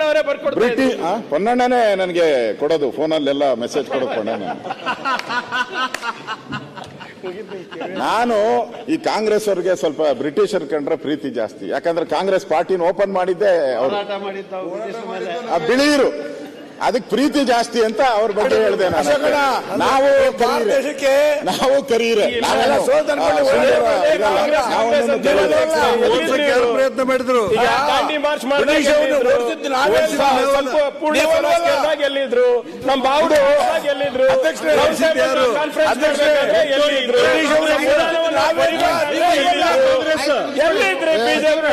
ಅವರೇ ಬರ್ಕೊಡ್ತಾರೆ. ಪೊನ್ನಣ್ಣನೇ ನನಗೆ ಕೊಡೋದು, ಫೋನಲ್ಲೆಲ್ಲ ಮೆಸೇಜ್ ಕೊಡೋದು ಪೊನ್ನಣ್ಣ. ನಾನು ಈ ಕಾಂಗ್ರೆಸ್ ಅವ್ರಿಗೆ ಸ್ವಲ್ಪ ಬ್ರಿಟಿಷರ್ ಕಂಡ್ರೆ ಪ್ರೀತಿ ಜಾಸ್ತಿ. ಯಾಕಂದ್ರೆ ಕಾಂಗ್ರೆಸ್ ಪಾರ್ಟಿನ ಓಪನ್ ಮಾಡಿದ್ದೆ ಅವರು, ಬಿಳಿಯರು, ಅದಕ್ಕೆ ಪ್ರೀತಿ ಜಾಸ್ತಿ ಅಂತ ಅವ್ರ ಬಗ್ಗೆ ಹೇಳಿದೆ ನಾನು. ನಾವು ಕರೀರೆ ಪ್ರಯತ್ನ ಮಾಡಿದ್ರು. ಗೆಲ್ಲಿದ್ರು, ನಮ್ಮ ಬಾವುಡು ಗೆಲ್ಲಿದ್ರು, ಎಲ್ಲಿದ್ರಿ ಬಿಜೆಪಿ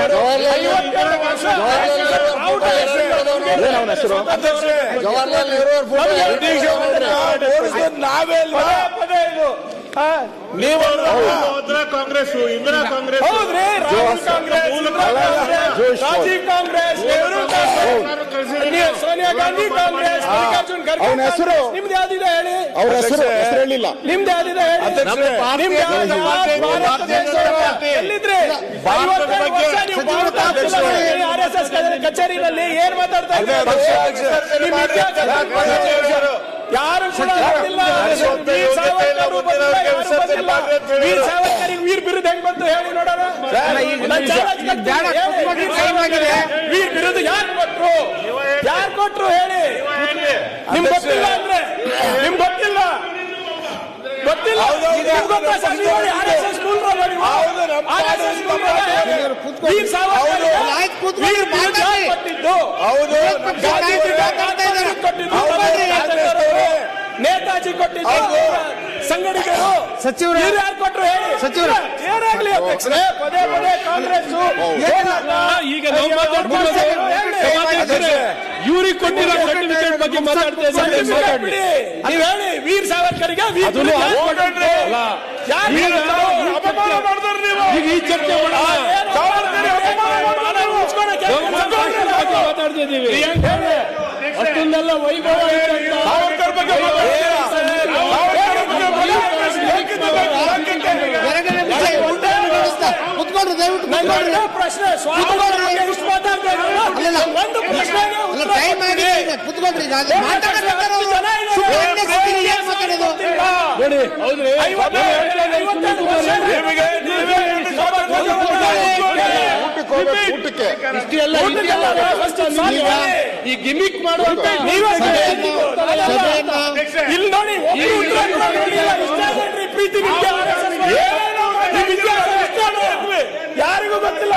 ಜವಾಹರ್ಲಾಲ್ ನೆಹರು ನಾವೇ ಕಾಂಗ್ರೆಸ್, ಇಂದಿರಾ ಕಾಂಗ್ರೆಸ್, ರಾಜೀವ್ ಕಾಂಗ್ರೆಸ್, ನೆಹರು ಕಾಂಗ್ರೆಸ್, ಸೋನಿಯಾ ಗಾಂಧಿ ಕಾಂಗ್ರೆಸ್, ಮಲ್ಲಿಕಾರ್ಜುನ್ ಖರ್ಗೆ. ನಿಮ್ದು ಯಾವ್ದಿದೆ ಹೇಳಿ? ಅವ್ರ ಹೆಸರು ಹೇಳಿಲ್ಲ. ನಿಮ್ದು ಯಾವ್ದಿದೆ ಹೇಳಿ? ಎಲ್ಲಿದ್ರಿ? RSS ಕಚೇರಿನಲ್ಲಿ ಏನ್ ಮಾತಾಡ್ತಾ ಇದ್ದಾರೆ? ಯಾರು ಕೂಡ ವೀರ್ ಸಾವರ್ಕರ್ ವೀರ್ ಬಿರುದು ಹೆಂಗ್ ಬಂತು ಹೇಳಿ ನೋಡೋಣ. ವೀರ್ ಬಿರುದು ಯಾರು ಕೊಟ್ರು ಹೇಳಿ? ನಿಮ್ಗೆ ಗೊತ್ತಿಲ್ಲ ಅಂದ್ರೆ ನಿಮ್ಗೆ ಗೊತ್ತಿಲ್ಲ. ವೀರ್ ಸಾವರ್ಕರ್ ನೇತಾಜಿ ಕೊಟ್ಟಿದ್ದು, ಸಂಗಡಿಗರು, ಸಚಿವರು ಯಾರು ಕೊಟ್ಟರು ಹೇಳಿ? ಸಚಿವರು ಏನಾಗ್ಲಿ ಅಧ್ಯಕ್ಷರೇ, ಪದೇ ಪದೇ ಕಾಂಗ್ರೆಸ್ ಈಗ ಇವ್ರಿಗೆ ಕೊಟ್ಟಿರೋ ಸರ್ಟಿಫಿಕೇಟ್ ಬಗ್ಗೆ ಮಾತಾಡ್ತಾ ಇದ್ದೀವಿ. ನೀವು ಹೇಳಿ, ವೀರ್ ಸಾವರ್ಕರ್ಗೆ ಈ ಚರ್ಚೆ ಮಾತಾಡ್ತಾ ಇದ್ದೀವಿ. ಅಷ್ಟೊಂದೆಲ್ಲ ವೈಭವ ಪ್ರಶ್ನೆ ಈ ಗಿಮಿಕ್ ಮಾಡುವಂತ ಇಲ್ಲಿ ನೋಡಿ, ಪ್ರೀತಿ ಯಾರಿಗೂ ಗೊತ್ತಿಲ್ಲ.